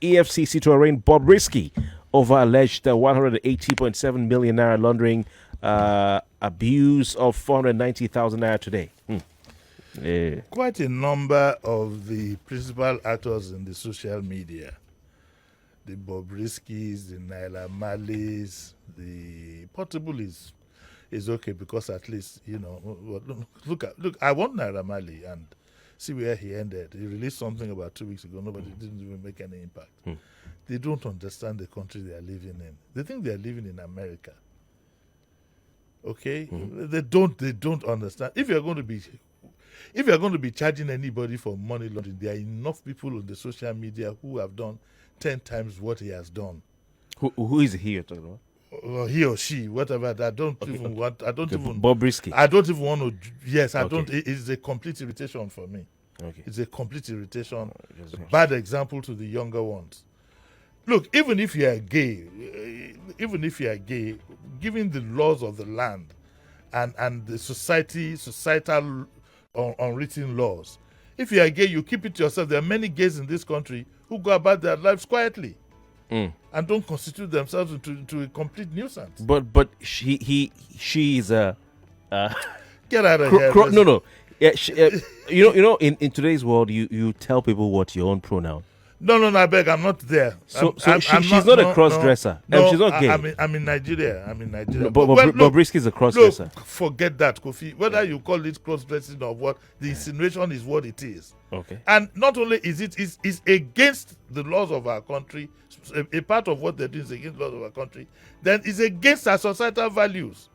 EFCC to arraign Bobrisky over alleged 180.7 million naira laundering, abuse of 490,000 naira today. Yeah. Quite a number of the principal actors in the social media, the Bobriskys, the Naira Marleys, the Portable is okay because at least, look, I want Naira Marley and see where he ended. He released something about 2 weeks ago. Nobody didn't even make any impact. They don't understand the country they are living in. They think they are living in America. Okay? They don't understand. If you're going to be charging anybody for money laundering, there are enough people on the social media who have done 10 times what he has done. Who is he you're talking about? Or he or she, whatever. I don't even Bobrisky. I don't even want to. Yes, I don't. It's a complete irritation for me. Okay. It's a complete irritation. Bad example to the younger ones. Look, even if you are gay, given the laws of the land and the societal unwritten laws, if you are gay, you keep it to yourself. There are many gays in this country who go about their lives quietly. And don't constitute themselves into a complete nuisance. But she is a get out of here. No. Yeah, in today's world, you tell people what your own pronoun. No, I beg, I'm not there. She's not a cross-dresser. No, she's not gay. I'm in Nigeria. No, but Bobrisky is a cross-dresser. Look, forget that, Kofi. Whether you call it cross-dressing or what, the insinuation is what it is. Okay. And not only is it's against the laws of our country, a part of what they're doing is against the laws of our country, then it's against our societal values.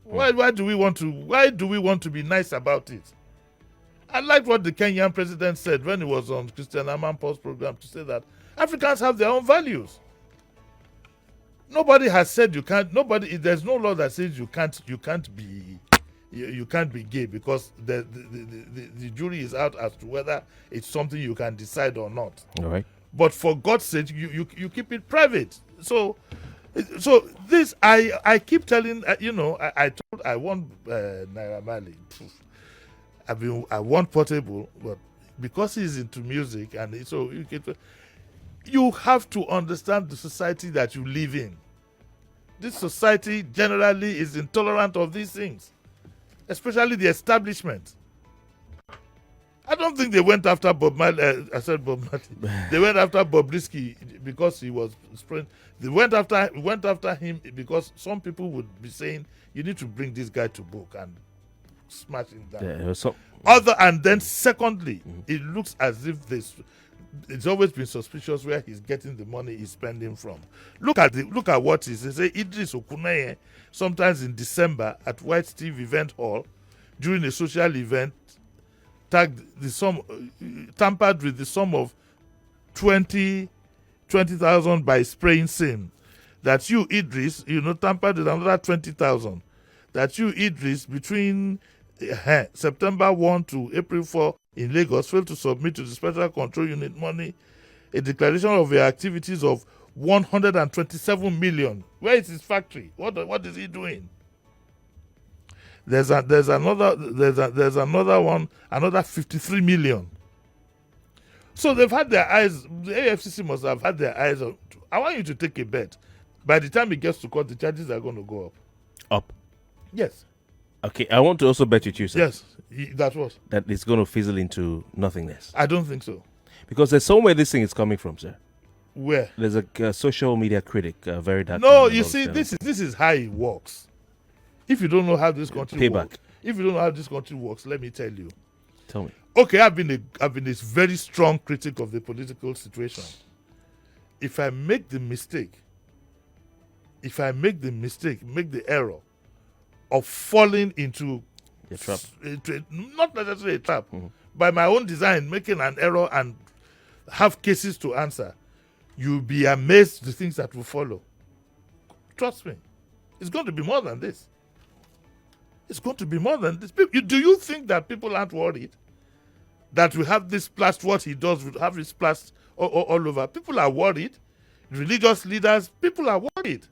Why do we want to be nice about it? I like what the Kenyan president said when he was on Christian Amanpour's program, to say that Africans have their own values. Nobody has said you can't. There's no law that says you can't be gay, because the jury is out as to whether it's something you can decide or not. All right. But for God's sake, you keep it private. So this I keep telling I want Naira Marley. I want Portable, but because he's into music and you have to understand the society that you live in. This society generally is intolerant of these things, especially the establishment. I don't think they went after Bob Marley. I said Bob Marley. They went after Bobrisky because he was spraying. They went after him because some people would be saying, you need to bring this guy to book and smash him down. And then secondly, it looks as if it's always been suspicious where he's getting the money he's spending from. Look at what he says. Idris Okuneye, sometimes in December at White Steve Event Hall, during a social event, tampered with the sum of 20,000 by spraying sin. That you, Idris, tampered with another 20,000. That you, Idris, between September 1 to April 4 in Lagos, failed to submit to the Special Control Unit money a declaration of your activities of 127 million. Where is his factory? What is he doing? There's another one, another 53 million. So they've had their eyes. The AFCC must have had their eyes on. I want you to take a bet. By the time it gets to court, the charges are going to go up. Up? Yes. Okay, I want to also bet with you, sir. Yes, that it's going to fizzle into nothingness. I don't think so. Because there's somewhere this thing is coming from, sir. Where? There's a social media critic, very dark. No, you see, this is how it works. If you don't know how this country works, let me tell you. Tell me. Okay, I've been a very strong critic of the political situation. If I make the error of falling into a trap, not necessarily a trap, by my own design, making an error and have cases to answer, you'll be amazed the things that will follow. Trust me, it's going to be more than this. It's going to be more than this. Do you think that people aren't worried that we have this blast? What he does, we have this blast all over. People are worried. Religious leaders, people are worried.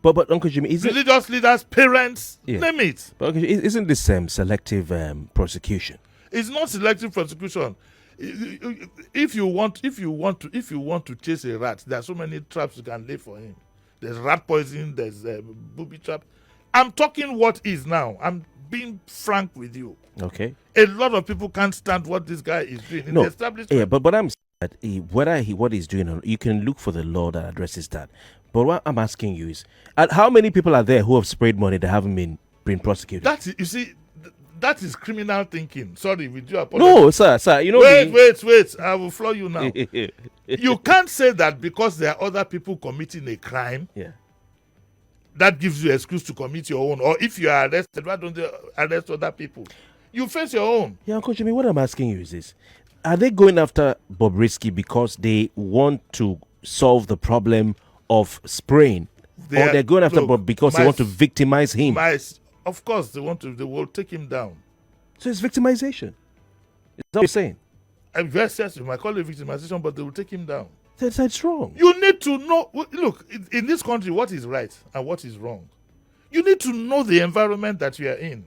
But Uncle Jimmy, religious leaders, parents, name it. But Uncle Jimmy, isn't this selective prosecution? It's not selective prosecution. If you want to chase a rat, there are so many traps you can lay for him. There's rat poison, there's booby trap. I'm talking what is now. I'm being frank with you. Okay. A lot of people can't stand what this guy is doing in the establishment. Yeah, but I'm saying that what he's doing, you can look for the law that addresses that. But what I'm asking you is, how many people are there who have sprayed money that haven't been prosecuted? That is criminal thinking. Sorry, with your apology. No, sir. You know. Wait. I will floor you now. You can't say that because there are other people committing a crime. Yeah. That gives you an excuse to commit your own. Or if you are arrested, why don't they arrest other people? You face your own. Yeah, Uncle Jimmy, what I'm asking you is this. Are they going after Bobrisky because they want to solve the problem of spraying? Or they're going after Bob because they want to victimize him? Of course, they will take him down. So it's victimization. Is that what you're saying? Yes, you might call it victimization, but they will take him down. That's wrong. You need to know. Look, in this country, what is right and what is wrong. You need to know the environment that you are in.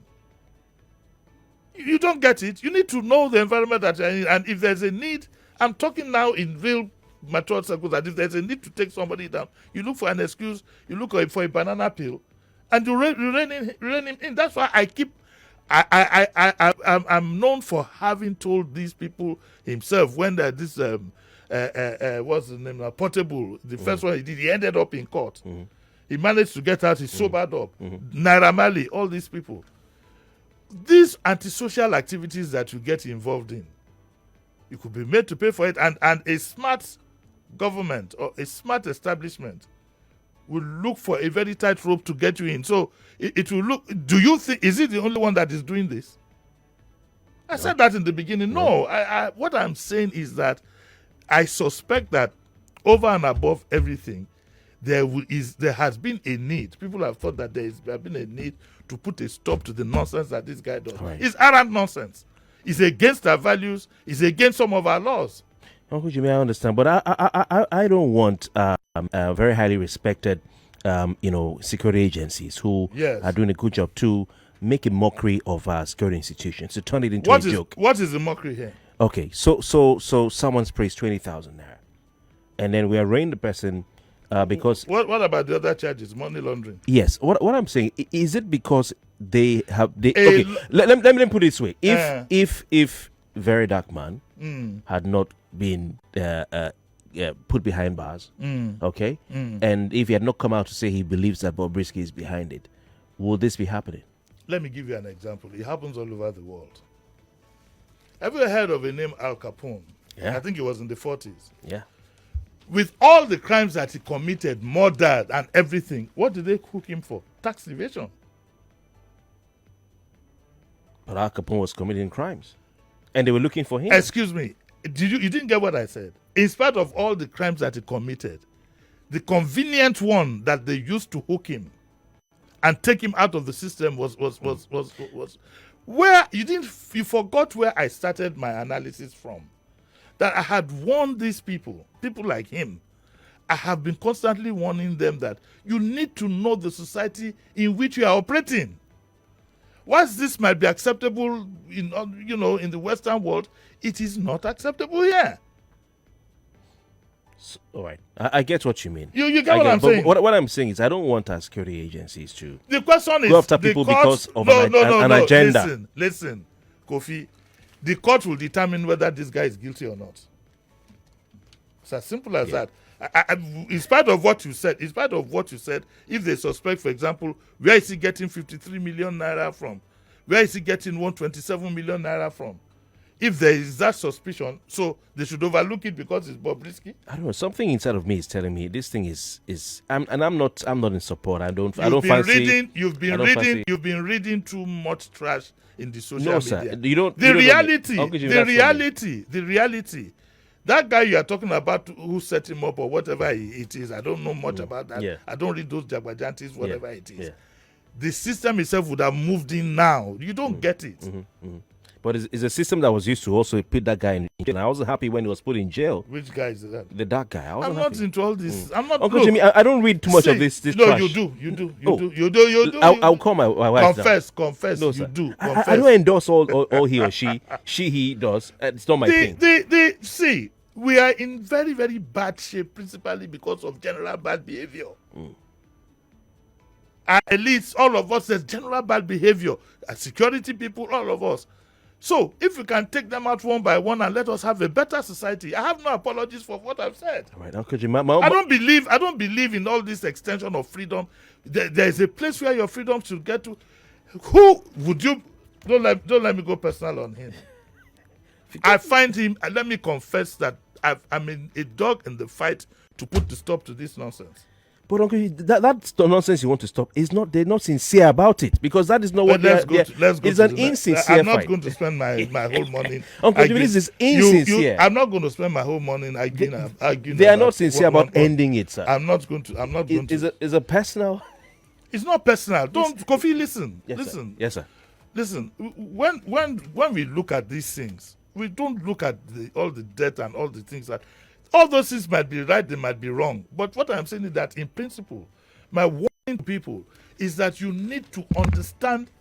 You don't get it. You need to know the environment that you're in. And if there's a need, I'm talking now in real mature circles, that if there's a need to take somebody down, you look for an excuse, you look for a banana peel, and you rein him in. That's why I'm known for having told these people himself when this what's the name now? Portable, the first one he did, he ended up in court. He managed to get out, he sobered up. Naira Marley, all these people. These antisocial activities that you get involved in, you could be made to pay for it, and a smart government or a smart establishment will look for a very tight rope to get you in. So it will look, do you think, is it the only one that is doing this? I said that in the beginning. No, what I'm saying is that I suspect that over and above everything, there has been a need. People have thought that there has been a need to put a stop to the nonsense that this guy does. Right. It's arrant nonsense. It's against our values. It's against some of our laws. Uncle Jimmy, I understand, but I don't want very highly respected, security agencies who are doing a good job to make a mockery of our security institutions, to turn it into a joke. What is the mockery here? Okay, so someone sprays 20,000 naira, and then we arraign the person because. What about the other charges? Money laundering. Yes. What I'm saying is, it because they have okay. Let me put it this way: if Very Dark Man had not been put behind bars, okay, and if he had not come out to say he believes that Bobrisky is behind it, will this be happening? Let me give you an example. It happens all over the world. Have you heard of a name Al Capone? Yeah. I think it was in the 40s. Yeah. With all the crimes that he committed, murder and everything, what did they hook him for? Tax evasion. But Al Capone was committing crimes, and they were looking for him. Excuse me. You didn't get what I said? In spite of all the crimes that he committed, the convenient one that they used to hook him and take him out of the system was where you forgot where I started my analysis from. That I had warned these people like him. I have been constantly warning them that you need to know the society in which you are operating. Whilst this might be acceptable in the Western world, it is not acceptable here. So, all right, I get what you mean. You get what I'm saying. What I'm saying is, I don't want our security agencies to the question is, go after people because of an agenda. Listen, Kofi, the court will determine whether this guy is guilty or not. It's as simple as that. In spite of what you said, if they suspect, for example, where is he getting 53 million naira from? Where is he getting 127 million naira from? If there is that suspicion, so they should overlook it because it's Bobrisky. I don't know. Something inside of me is telling me this thing is. I'm not in support. I don't fancy. You've been reading too much trash in the social media. No, sir. You don't. The reality. That guy you are talking about who set him up or whatever it is, I don't know much about that. Yeah. I don't read those jagbajantis, whatever it is. Yeah. The system itself would have moved in now. You don't get it. But it's a system that was used to also put that guy in jail. And I wasn't happy when he was put in jail. Which guy is that? The dark guy. I'm not into all this. I'm not. Uncle Jimmy, I don't read too much of this No, trash. you do. I'll call my wife. Confess. No, you sir. do. I don't endorse all he or she. He does. It's not my thing. See, we are in very, very bad shape, principally because of general bad behavior. At least all of us, there's general bad behavior. As security people, all of us. So, if we can take them out one by one and let us have a better society, I have no apologies for what I've said. All right, Uncle Jimmy, I don't believe in all this extension of freedom. There is a place where your freedom should get to. Who would you? Don't let me go personal on him. I find him. Let me confess that I'm a dog in the fight to put the stop to this nonsense. But Uncle, that's the nonsense you want to stop. They're not sincere about it, because that is not what let's go. It's an insincere I'm not fight. going to spend my whole morning. Uncle, this is insincere. I'm not going to spend my whole morning arguing. They are not sincere about ending it, sir. I'm not going to. It's a personal. It's not personal. Kofi, listen. Yes, listen. Sir. Yes, sir. Listen. When we look at these things, we don't look at all the debt and all the things that. All those things might be right, they might be wrong. But what I'm saying is that in principle, my warning to people is that you need to understand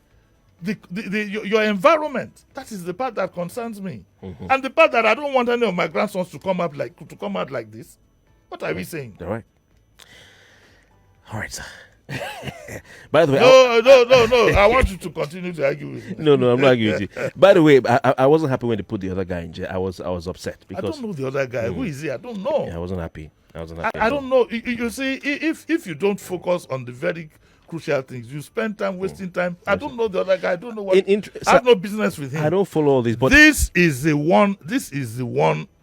your environment. That is the part that concerns me. Mm-hmm. And the part that I don't want any of my grandsons to come out like this. What are we saying? All right. All right, sir. By the way, no. I want you to continue to argue with me. No, I'm not arguing with you. By the way, I wasn't happy when they put the other guy in jail. I was upset because I don't know the other guy. Who is he? I don't know. Yeah, I wasn't happy. I don't know. You see, if you don't focus on the very crucial things, you spend time wasting time. I don't know the other guy. I don't know what. I have no business with him. I don't follow all this, but this is the one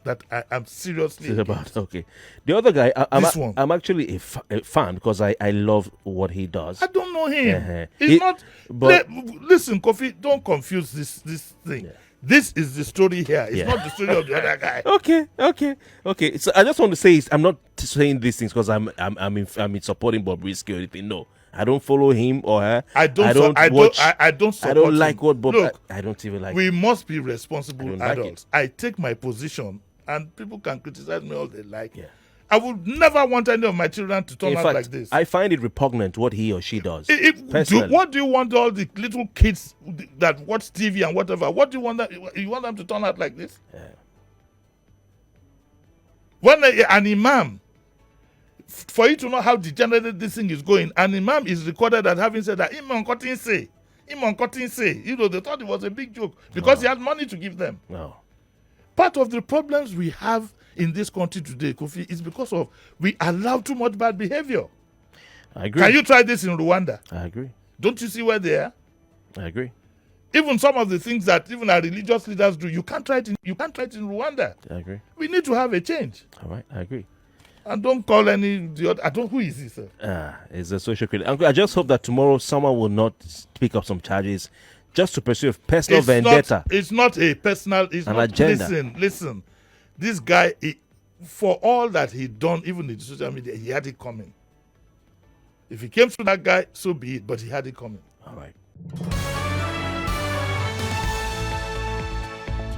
that I am seriously about. Okay, the other guy, I'm actually a fan because I love what he does. I don't know him. He's not. But listen, Kofi, don't confuse this thing. Yeah. This is the story here. It's not the story of the other guy. Okay. So I just want to say, I'm not saying these things because I'm in supporting Bobrisky or anything. No, I don't follow him or her. I don't like what Bob. Look, I don't even like. We must be responsible adults. I take my position. And people can criticize me all they like. Yeah. I would never want any of my children to turn out like this. I find it repugnant what he or she does. What do you want all the little kids that watch TV and whatever? What do you want them? You want them to turn out like this? Yeah. When an imam, for you to know how degenerated this thing is going, an imam is recorded as having said that Imam Cotton say. You know, they thought it was a big joke because he had money to give them. No. Part of the problems we have in this country today, Kofi, is because of we allow too much bad behavior. I agree. Can you try this in Rwanda? I agree. Don't you see where they are? I agree. Even some of the things that even our religious leaders do, you can't try it in Rwanda. I agree. We need to have a change. All right, I agree. And don't call the other. Who is this, sir? It's a social critic. Uncle, I just hope that tomorrow someone will not pick up some charges just to pursue a personal vendetta. It's not a personal. It's an not, agenda. Listen. This guy, for all that he done, even in social media, he had it coming. If he came through that guy, so be it. But he had it coming.